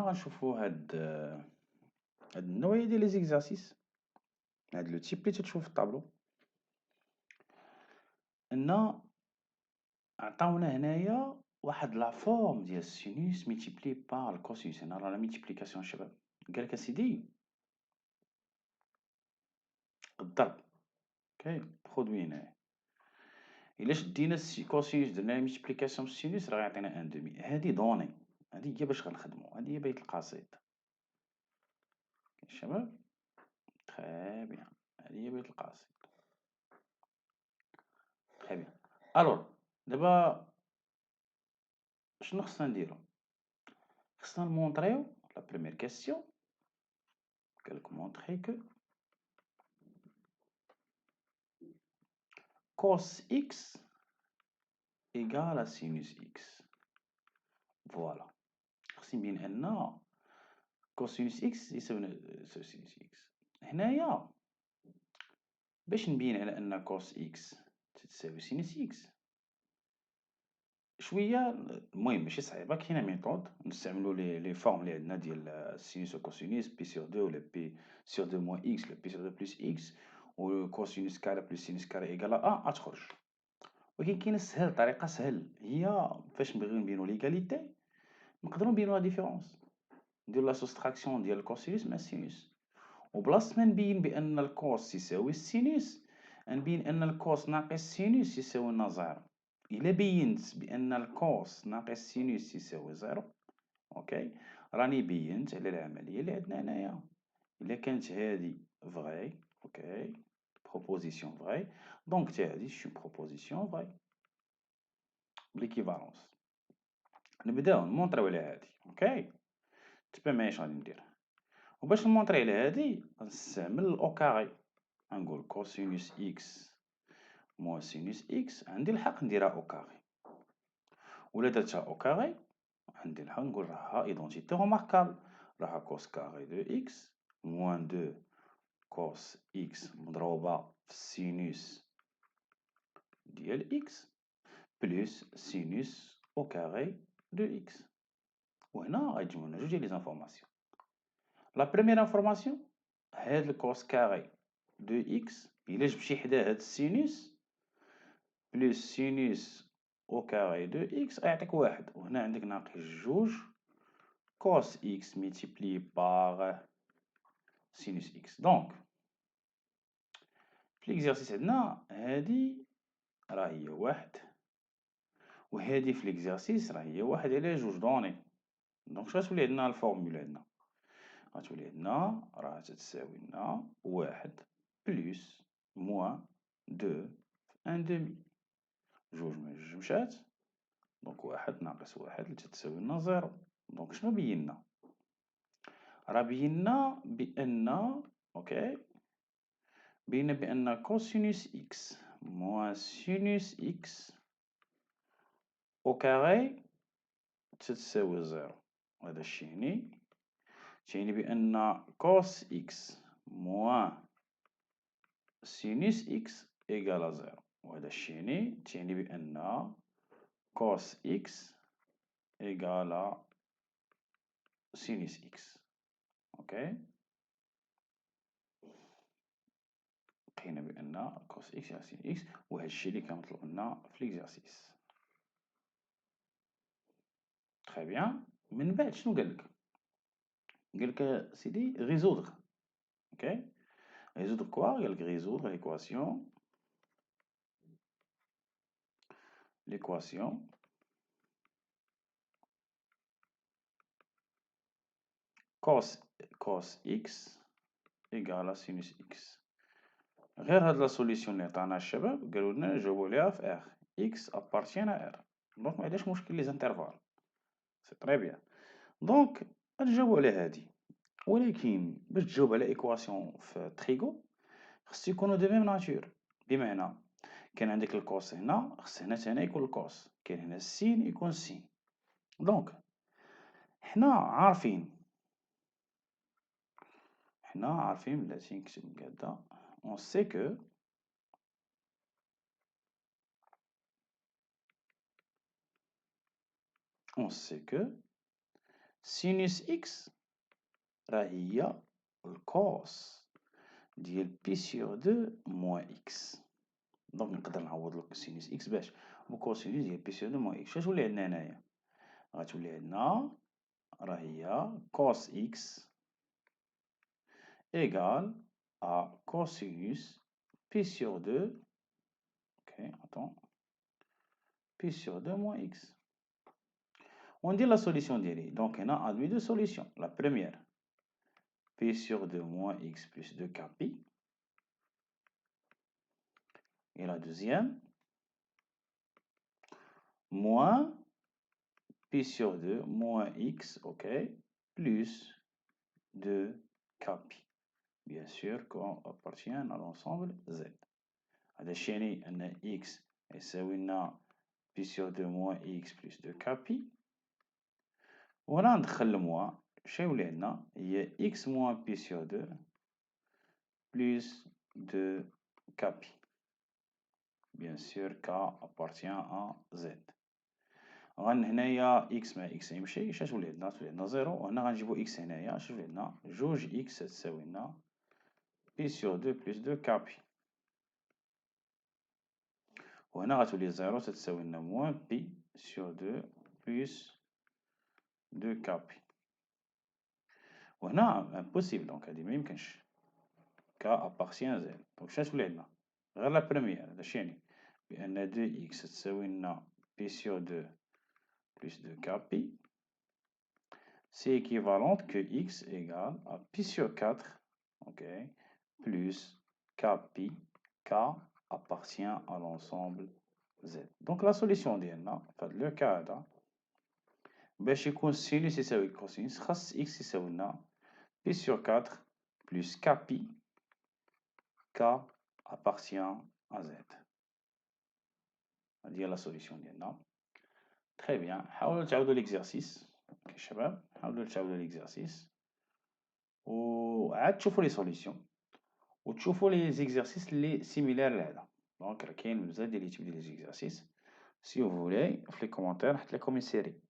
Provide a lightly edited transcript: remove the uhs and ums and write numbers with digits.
غنشوفو هاد النوعية ديال لي زيكزارسيس، هاد لو تيب اللي تتشوف في الطابلو، أن عطاونا هنايا واحد لا فورم ديال السينوس ميتيبلي بار الكوسينوس. هنا راه لا ميتيبليكاسيون الشباب. قالك أسيدي الضرب، اوكي، برودوي هنايا. إلا شدينا كوسينوس درنا ميتيبليكاسيون بالسينوس راه يعطينا ان دومي. هادي دوني، هادي هي باش غنخدمو، هادي هي بيت القصيد الشباب. تخي بيان، هادي هي بيت القصيد. تخي بيان. الوغ دابا شنو خصنا نديرو؟ خصنا نمونطريو لا بروميير كيسيون. قالك مونطري كو cos x égale à sinus x. فوالا، خصني نبين أن كوسينوس x يساوي سينوس x. هنايا باش نبين على أن كوس x تتساوي سينوس x شوية، المهم ماشي صعيبة. كاينة ميثود نستعملو لي فورم لي عندنا ديال السينوس و كوسينوس، بي سور دو ولا بي سور دو موان x ولا بي سور دو بلس x، و كوسينوس كاري بلس سينوس كاري إيكال أ غتخرج. ولكن كاينة سهل، طريقة سهل، هي فاش نبغيو نبينو ليكاليتي نقدرو نبينو لا ديفيرونس، نديرو لا سوستراكسيون ديال الكوسينوس مع السينوس. وبلاصة ما نبين بأن الكوس يساوي السينوس، نبين أن الكوس ناقص السينوس يساوي لنا زيرو. إلا بينت بأن الكوس ناقص السينوس يساوي زيرو، أوكي، راني بينت على العملية اللي عندنا هنايا. إلا كانت هادي فغي، أوكي، بروبوزيسيون فغي، دونك تا هادي سي بروبوزيسيون فغي بليكيفالونس. نبداو نمونطريو على هادي، أوكي. تبان معايا اش غادي ندير. وباش نمونطري على هادي غنستعمل الأو كاري. غنقول كوسينوس إكس موان سينوس إكس، عندي الحق نديرها أو كاري. ولا درتها أو كاري عندي الحق نقول راها إيدونتيتي روماركابل، راها كوس كاري دو إكس موان دو كوس إكس مضروبة في السينوس ديال إكس بلس سينوس أو كاري دو إكس. وهنا غيتجمعونا جوج ديال لي زانفورماسيون. لا بروميير انفورماسيون، هاد الكوس كاري دو إكس إلا جبت شي حدا هاد السينوس بلس سينوس أو كاري دو إكس غيعطيك واحد. وهنا عندك ناقص جوج كوس إكس ميتيبلي باغ سينوس إكس. دونك في ليكزارسيس عندنا هادي راه هي واحد، وهادي في ليكزارسيس راه هي واحد على جوج دوني. دونك شنو غتولي عندنا الفورمول عندنا؟ غتولي عندنا راه تتساوي لنا واحد بلس موان دو ان دومي. جوج من جوج مشات، دونك واحد ناقص واحد اللي تتساوي لنا زيرو. دونك شنو بينا؟ راه بينا بأن، اوكي، بينا بأن كوسينوس إكس موان سينوس إكس أو كاري تتساوي زيرو. هذا الشي تعني بأن كوس إكس موان سينوس إكس إيكال زيرو. وهذا الشي تعني بأن كوس إكس إيكال سينوس إكس، اوكي. لقينا بأن كوس إكس على سين إكس، وهذا الشي اللي كان مطلوب لنا في ليكزارسيس. تخي بيان. من بعد شنو قالك؟ قالك سيدي ريزودغ، اوكي. ريزودغ كوا؟ قالك ريزودغ l'équation cos x égale à sinus x. غير هاد لا سوليسيون اللي عطانا الشباب قالوا لنا جاوبوا عليها في ار x appartient à r، دونك ما عندناش مشكل لي زانترفال، سي طري بيان. دونك نجاوبوا على هادي. ولكن باش تجاوب على ايكواسيون في تريغو خص يكونوا دو ميم ناتور. بمعنى كان عندك الكوس هنا، خص هنا تاني يكون الكوس، كاين هنا السين يكون السين. دونك حنا عارفين بلاتي نكتب هكدا، اون سي كو سينوس إكس راه هي الكوس ديال بي سيغ دو موان إكس. دونك نقدر نعوضلك سينوس إكس باش بكوسينوس ديال بي سيغ دو موان إكس. شتولي عندنا هنايا؟ غتولي عندنا راه هي كوس إكس égale à cosinus pi sur 2, ok, attends, pi sur 2 moins x. On dit la solution d'Iri. Donc, on a admis deux solutions. La première, pi sur 2 moins x plus 2 k pi. Et la deuxième, moins pi sur 2 moins x, ok, plus 2 k pi. Bien sûr qu'on appartient à l'ensemble z. هذا الشيء أن x يساوي لنا pi sur 2 moins x plus 2 k pi. وهنا ندخل الموا شنو يولي عندنا؟ هي x moins pi sur 2 plus 2 k pi. Bien sûr k appartient à z. غن هنايا x مع x يمشي، اش تولي عندنا؟ تولي عندنا زيرو. وهنا غنجيبو x هنايا، اش تولي عندنا؟ جوج x تساوي لنا pi sur 2 plus 2 k pi. وهنا غتولي زيرو تتساوي لنا موان pi sur 2 plus 2 k pi. وهنا امبوسيبل، دونك هادي ميمكنش. k appartient à z. دونك شنو تولي عندنا؟ غير لا بروميير. هذا اش يعني؟ بأن 2x تساوي لنا pi sur 2 plus 2 k pi. C'est équivalent que x égale à pi sur 4, ok, plus k pi. K appartient à l'ensemble z. Donc la solution ديالنا في le cas هذا باش يكون sinus يساوي cosinus خاص x يساوي لنا pi sur 4 plus k pi. K appartient à z. هذه هي لا سوليسيون ديالنا. تري بيان. حاولوا تعاودوا ليكزارسيس شباب، حاولوا تعاودوا ليكزارسيس وعاد تشوفوا لي سوليسيون وتشوفوا لي زيكزارسيس اللي سيميلار لهذا. دونك راه كاين بزاف ديال لي تيب ديال لي زيكزارسيس. سي فو فولي في لي كومونتير نحط لكم اون سيري.